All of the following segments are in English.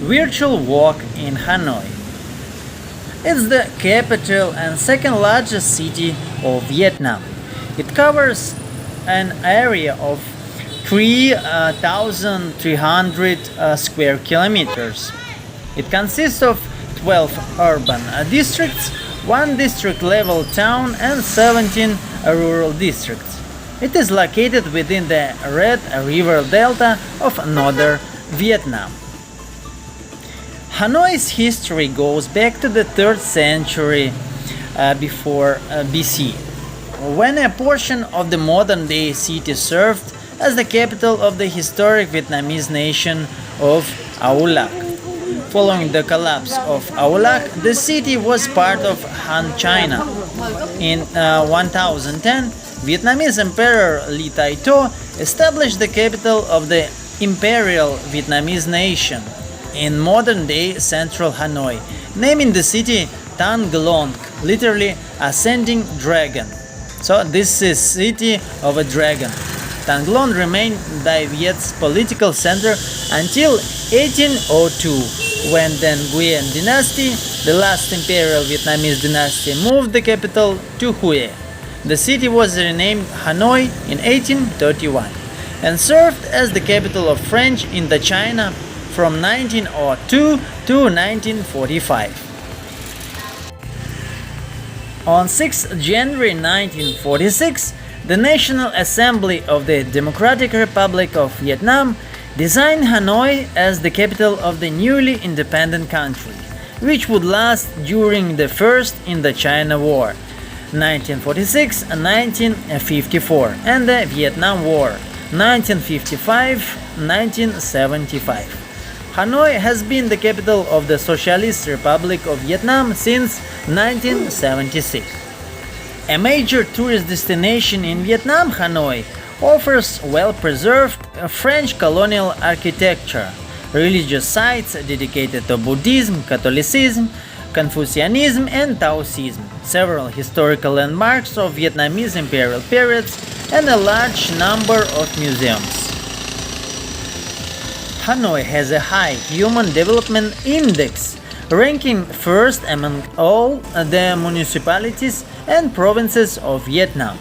virtual walk in Hanoi. It's the capital and second largest city of Vietnam. It covers an area of 3,300 square kilometers. It consists of 12 urban districts, one district level town, and 17 rural districts. It is located within the Red River Delta of northern Vietnam. Hanoi's history goes back to the 3rd century before BC, when a portion of the modern-day city served as the capital of the historic Vietnamese nation of Aulac. Following the collapse of Aulac, the city was part of Han China. In 1010, Vietnamese Emperor Le Tai To established the capital of the Imperial Vietnamese nation in modern-day central Hanoi, naming the city Tan Glong, literally ascending dragon. So this is city of a dragon. Tan Glong remained Dai Viet's political center until 1802, when the Nguyen dynasty, the last imperial Vietnamese dynasty, moved the capital to Hue. The city was renamed Hanoi in 1831 and served as the capital of French Indochina from 1902 to 1945. On 6 January 1946, the National Assembly of the Democratic Republic of Vietnam designed Hanoi as the capital of the newly independent country, which would last during the First Indochina War, 1946-1954, and the Vietnam War, 1955-1975. Hanoi has been the capital of the Socialist Republic of Vietnam since 1976. A major tourist destination in Vietnam, Hanoi offers well-preserved French colonial architecture, religious sites dedicated to Buddhism, Catholicism, Confucianism, and Taoism, several historical landmarks of Vietnamese imperial periods, and a large number of museums. Hanoi has a high Human Development Index, ranking first among all the municipalities and provinces of Vietnam.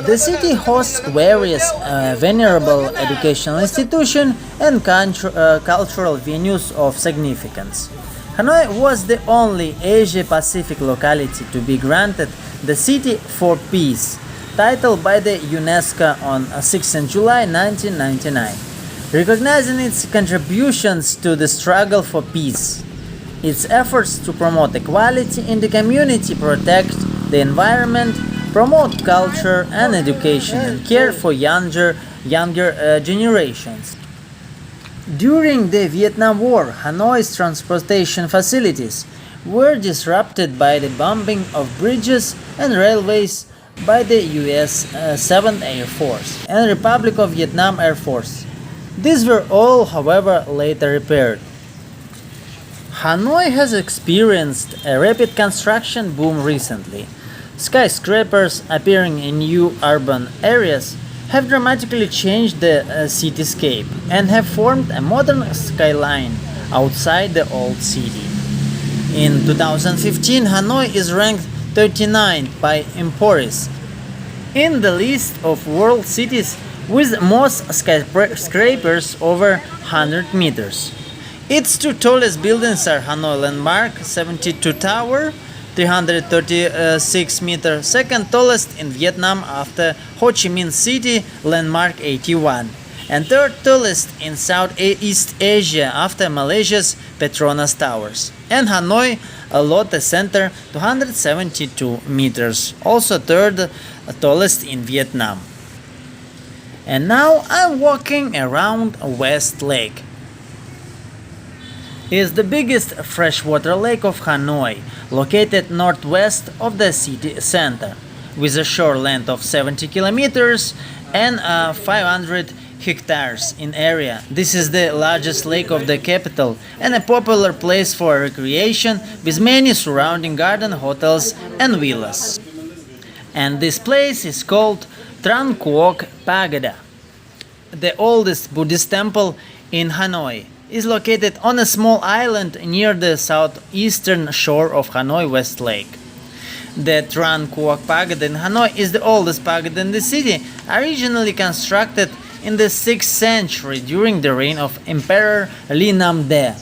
The city hosts various venerable educational institutions and cultural venues of significance. Hanoi was the only Asia-Pacific locality to be granted the City for Peace title by the UNESCO on 6 July 1999, recognizing its contributions to the struggle for peace. Its efforts to promote equality in the community, protect the environment, promote culture and education, and care for younger generations. During the Vietnam War, Hanoi's transportation facilities were disrupted by the bombing of bridges and railways by the US 7th Air Force and Republic of Vietnam Air Force. These were all, however, later repaired. Hanoi has experienced a rapid construction boom recently. Skyscrapers appearing in new urban areas have dramatically changed the cityscape and have formed a modern skyline outside the old city. In 2015, Hanoi is ranked 39 by Emporis in the list of world cities with most skyscrapers over 100 meters. Its two tallest buildings are Hanoi Landmark 72 Tower, 336 meters, second tallest in Vietnam after Ho Chi Minh City, Landmark 81, and third tallest in Southeast Asia after Malaysia's Petronas Towers, and Hanoi Lotte Center 272 meters, also third tallest in Vietnam. And now I'm walking around West Lake. It is the biggest freshwater lake of Hanoi, located northwest of the city center, with a shore length of 70 kilometers and 500 hectares in area. This is the largest lake of the capital and a popular place for recreation with many surrounding garden, hotels and villas. And this place is called Trang Quoc Pagoda, the oldest Buddhist temple in Hanoi, is located on a small island near the southeastern shore of Hanoi West Lake. The Tran Quoc Pagoda in Hanoi is the oldest pagoda in the city, originally constructed in the 6th century during the reign of Emperor Li Nam De,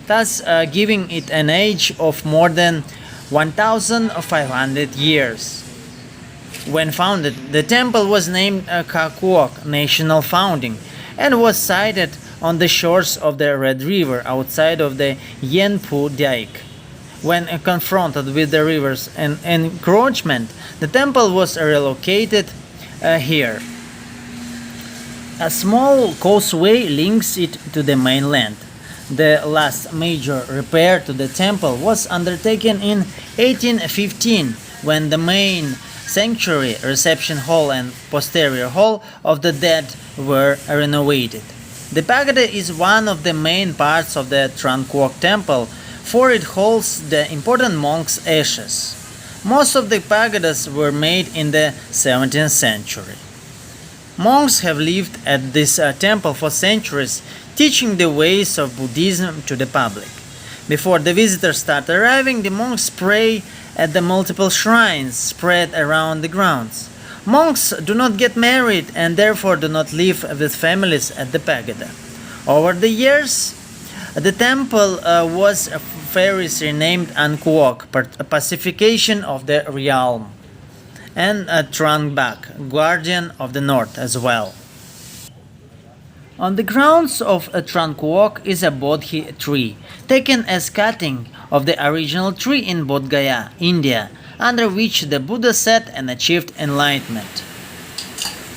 thus giving it an age of more than 1,500 years. When founded, the temple was named Ka Quoc National Founding and was sited on the shores of the Red River outside of the Yen Pu Dike. When confronted with the river's encroachment, the temple was relocated here. A small causeway links it to the mainland. The last major repair to the temple was undertaken in 1815 when the main sanctuary, reception hall and posterior hall of the dead were renovated. The pagoda is one of the main parts of the Tran Quoc temple, for it holds the important monks' ashes. Most of the pagodas were made in the 17th century. Monks have lived at this temple for centuries, teaching the ways of Buddhism to the public. Before the visitors start arriving, the monks pray at the multiple shrines spread around the grounds. Monks do not get married and therefore do not live with families at the pagoda. Over the years, the temple was variously named An Quoc, a pacification of the realm, and Trang Bak, guardian of the north as well. On the grounds of Tran Quoc is a Bodhi tree, taken as cutting of the original tree in Bodh Gaya, India, under which the Buddha sat and achieved enlightenment.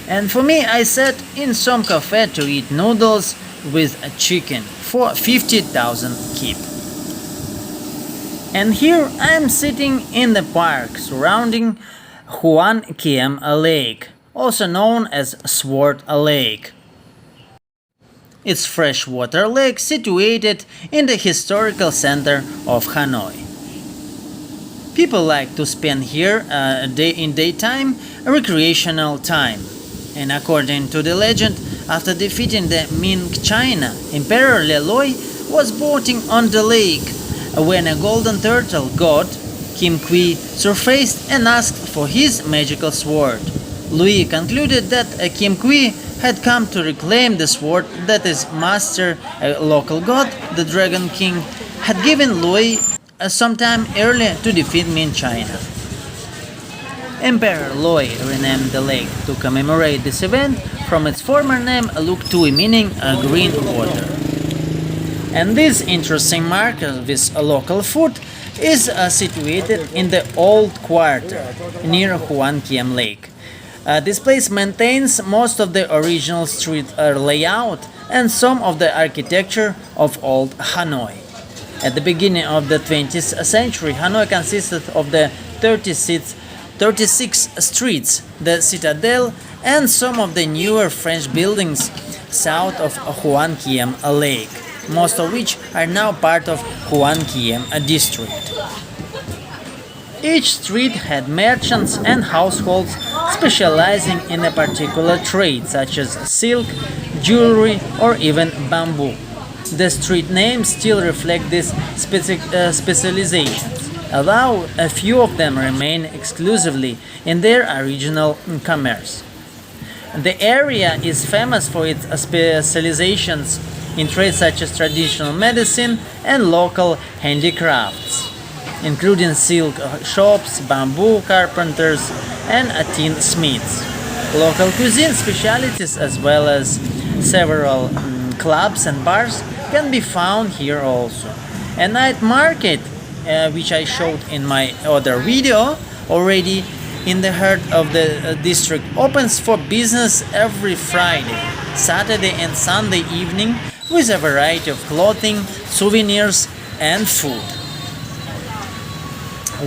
And for me, I sat in some cafe to eat noodles with a chicken for 50,000 kip. And here I am sitting in the park surrounding Huan Kiem Lake, also known as Sword Lake. It's freshwater lake situated in the historical center of Hanoi. People like to spend here in daytime recreational time. And according to the legend, after defeating the Ming China, Emperor Leloi was boating on the lake when a golden turtle god, Kim Kui, surfaced and asked for his magical sword. Louis concluded that Kim Kui had come to reclaim the sword that his master, a local god, the Dragon King, had given Louis some time earlier to defeat Ming China. Emperor Loi renamed the lake to commemorate this event from its former name Luk Tui, meaning green water. And this interesting market with local food is situated in the old quarter near Huan Kiem Lake. This place maintains most of the original street layout and some of the architecture of old Hanoi. At the beginning of the 20th century, Hanoi consisted of the 36 streets, the citadel, and some of the newer French buildings south of Huan Kiem Lake, most of which are now part of Huan Kiem district. Each street had merchants and households specializing in a particular trade, such as silk, jewelry, or even bamboo. The street names still reflect these specializations, although a few of them remain exclusively in their original commerce. The area is famous for its specializations in trades such as traditional medicine and local handicrafts, including silk shops, bamboo carpenters, and tin smiths. Local cuisine specialties as well as several clubs and bars can be found here also. A night market, which I showed in my other video already, in the heart of the district, opens for business every Friday, Saturday and Sunday evening with a variety of clothing, souvenirs and food.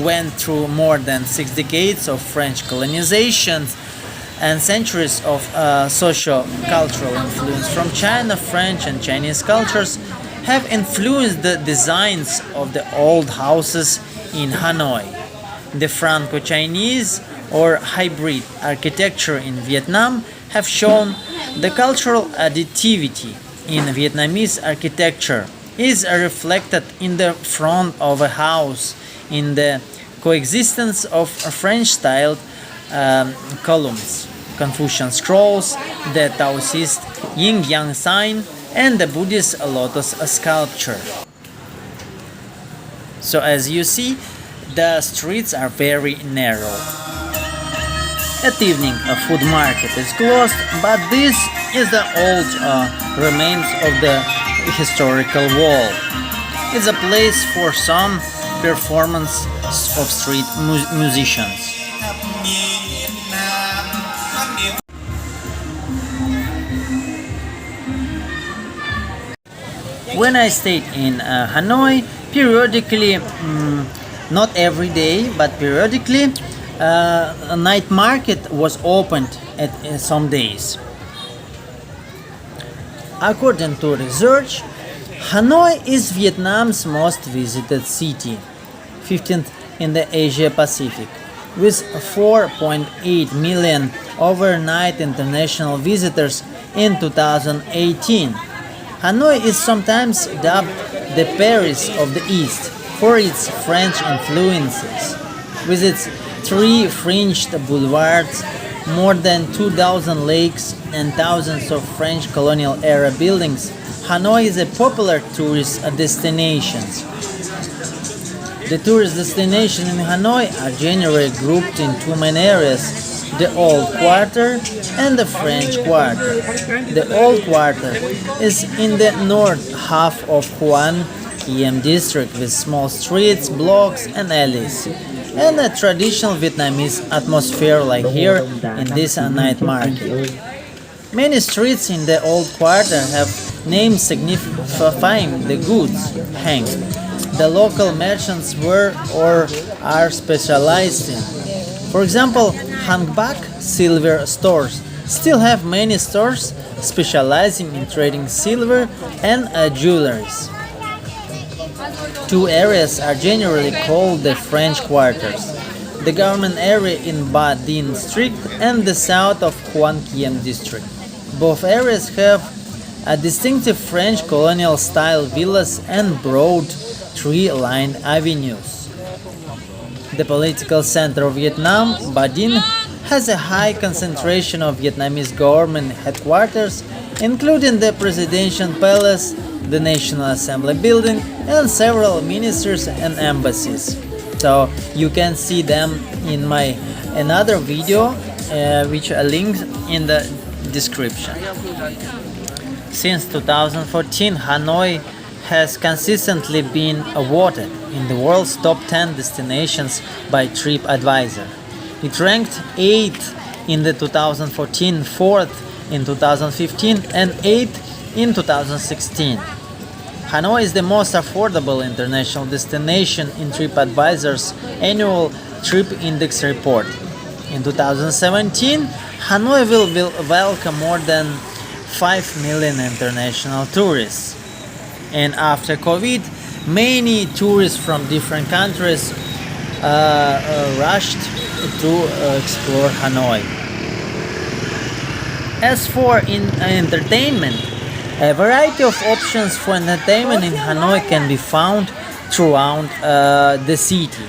Went through more than 6 decades of French colonization and centuries of socio-cultural influence from China. French and Chinese cultures have influenced the designs of the old houses in Hanoi. The Franco-Chinese or hybrid architecture in Vietnam have shown the cultural additivity in Vietnamese architecture is reflected in the front of a house in the coexistence of French-styled columns, Confucian scrolls, the Taoist yin-yang sign, and the Buddhist lotus sculpture. So as you see, the streets are very narrow. At evening, a food market is closed, but this is the old remains of the historical wall. It's a place for some performance of street musicians. When I stayed in Hanoi, periodically, not every day, but periodically, a night market was opened at some days. According to research, Hanoi is Vietnam's most visited city, 15th in the Asia Pacific, with 4.8 million overnight international visitors in 2018. Hanoi is sometimes dubbed the Paris of the East for its French influences. With its 3 fringed boulevards, more than 2,000 lakes, and thousands of French colonial-era buildings, Hanoi is a popular tourist destination. The tourist destinations in Hanoi are generally grouped in 2 main areas: the Old Quarter and the French Quarter. The Old Quarter is in the north half of Hoan Kiem district with small streets, blocks and alleys, and a traditional Vietnamese atmosphere like here in this night market. Many streets in the Old Quarter have names signifying the goods hanged the local merchants were or are specialized in. For example, Hangbak silver stores still have many stores specializing in trading silver and jewelries. 2 areas are generally called the French quarters: the government area in Ba Dinh district and the south of Hoan Kiem district. Both areas have a distinctive French colonial style villas and broad tree-lined avenues. The political center of Vietnam, Ba Dinh, has a high concentration of Vietnamese government headquarters, including the Presidential Palace, the National Assembly building, and several ministries and embassies. So you can see them in my another video, which I linked in the description. Since 2014, Hanoi has consistently been awarded in the world's top 10 destinations by TripAdvisor. It ranked 8th in the 2014, 4th in 2015, and 8th in 2016. Hanoi is the most affordable international destination in TripAdvisor's annual Trip Index report. In 2017, Hanoi will welcome more than 5 million international tourists. And after COVID, many tourists from different countries rushed to explore Hanoi. As for entertainment, a variety of options for entertainment in Hanoi can be found throughout the city.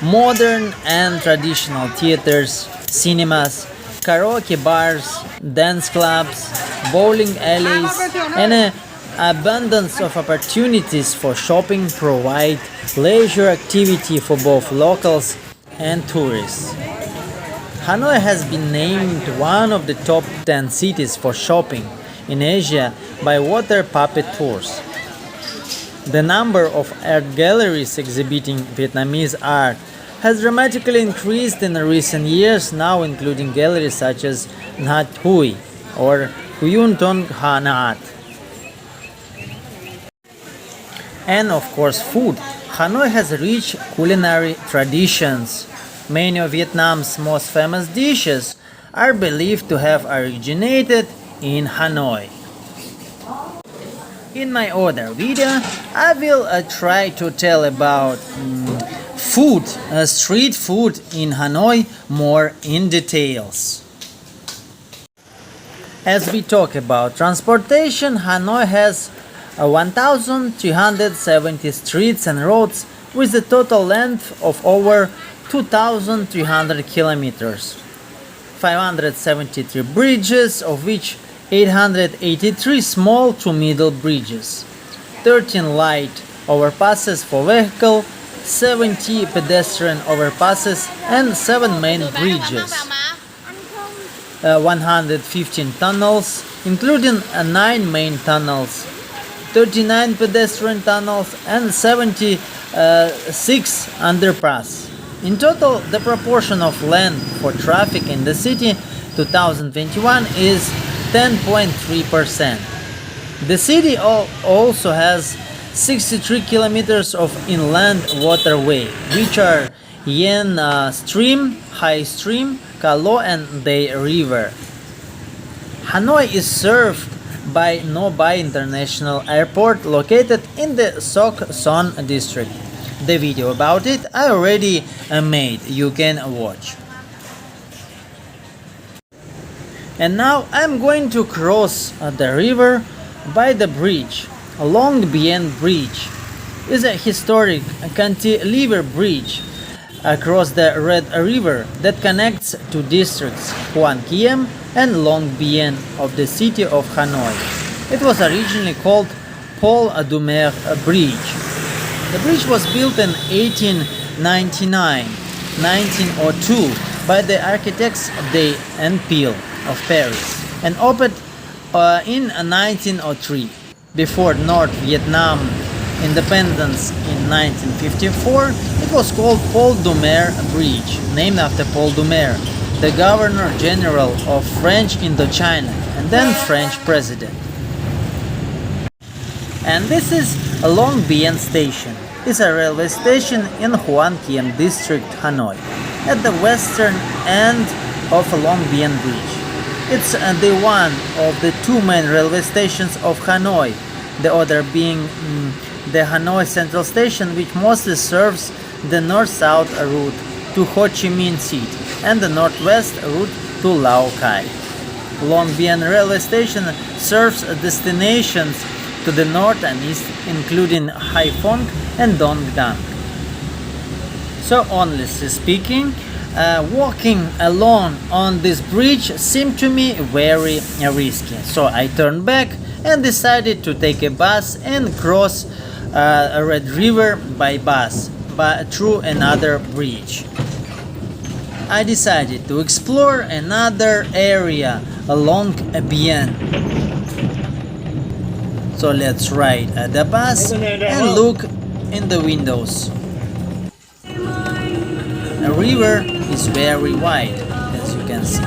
Modern and traditional theaters, cinemas, karaoke bars, dance clubs, bowling alleys, and an abundance of opportunities for shopping provide leisure activity for both locals and tourists. Hanoi has been named one of the top 10 cities for shopping in Asia by Water Puppet Tours. The number of art galleries exhibiting Vietnamese art has dramatically increased in recent years, now including galleries such as Nhat Hui or Huyun Ton Hanat. And of course food. Hanoi has rich culinary traditions. Many of Vietnam's most famous dishes are believed to have originated in Hanoi. In my other video, I will try to tell about food, street food in Hanoi more in details. As we talk about transportation, Hanoi has 1,370 streets and roads with a total length of over 2,300 kilometers, 573 bridges, of which 883 small to middle bridges, 13 light overpasses for vehicle, 70 pedestrian overpasses, and 7 main bridges. 115 tunnels, including 9 main tunnels, 39 pedestrian tunnels, and 76 underpass. In total, the proportion of land for traffic in the city 2021 is 10.3%. The city also has 63 kilometers of inland waterway, which are Yen Stream, Hai Stream, Kalo, and Day River. Hanoi is served by No Bai International Airport located in the Sok Son district. The video about it I already made, you can watch. And now I'm going to cross the river by the bridge. Long Bien Bridge is a historic cantilever bridge across the Red River that connects two districts, Hoan Kiem and Long Bien of the city of Hanoi. It was originally called Paul Doumer Bridge. The bridge was built in 1899-1902 by the architects Day and Peel of Paris and opened in 1903. Before North Vietnam independence in 1954, it was called Paul Doumer Bridge, named after Paul Doumer, the Governor General of French Indochina and then French President. And this is Long Bien Station. It's a railway station in Hoan Kiem District, Hanoi, at the western end of Long Bien Bridge. It's the one of the two main railway stations of Hanoi, the other being the Hanoi Central Station, which mostly serves the north-south route to Ho Chi Minh City and the northwest route to Lao Cai. Long Bien Railway Station serves destinations to the north and east, including Hai Phong and Dong Dang. So, honestly speaking, walking alone on this bridge seemed to me very risky. So I turned back and decided to take a bus and cross a Red River by bus, but through another bridge. I decided to explore another area along Bien. So let's ride the bus and look in the windows. The river is very wide, as you can see.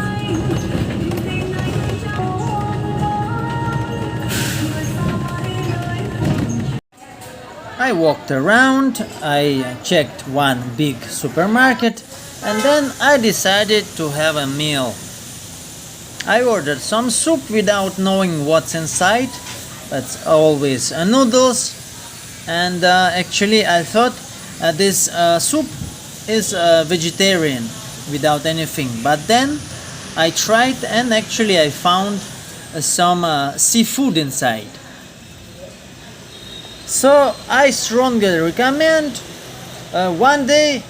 I walked around, I checked one big supermarket, and then I decided to have a meal. I ordered some soup without knowing what's inside. That's always noodles, and actually I thought this soup is vegetarian without anything, but then I tried and actually I found some seafood inside. So I strongly recommend one day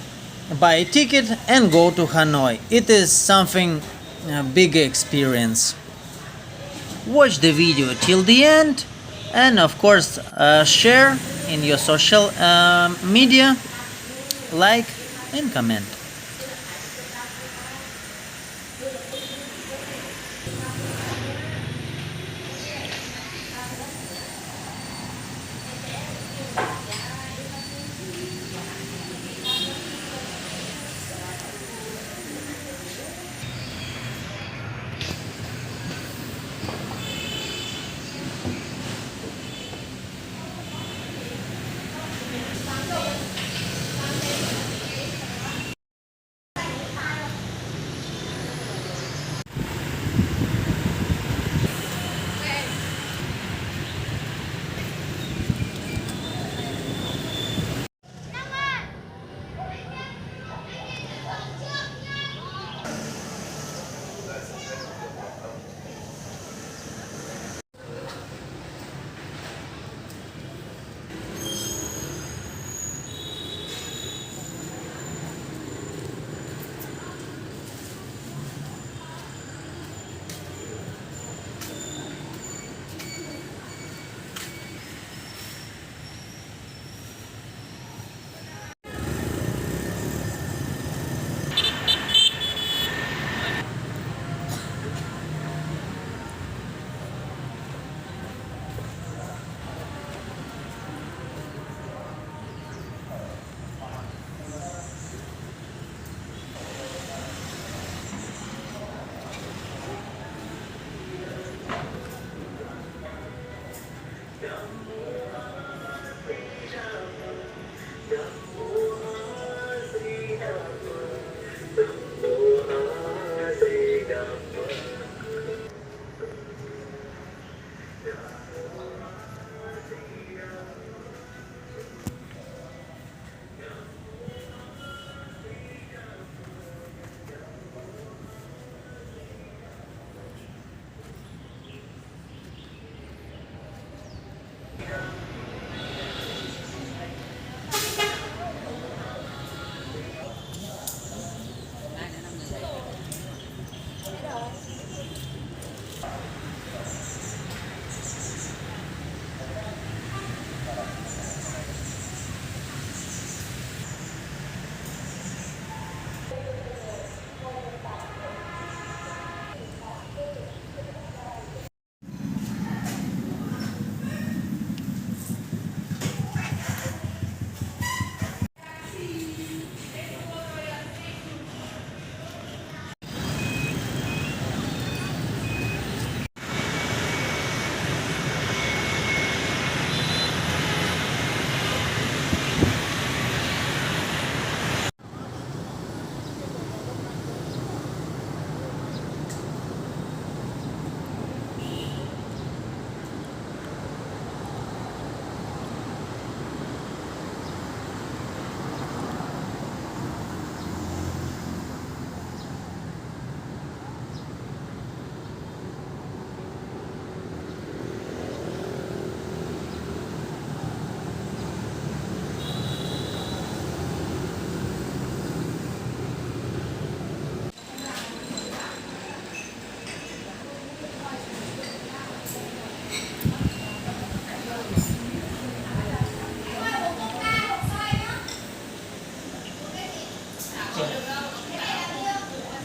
buy a ticket and go to Hanoi. It is something big experience. Watch the video till the end, and of course share in your social media, like and comment.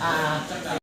uh,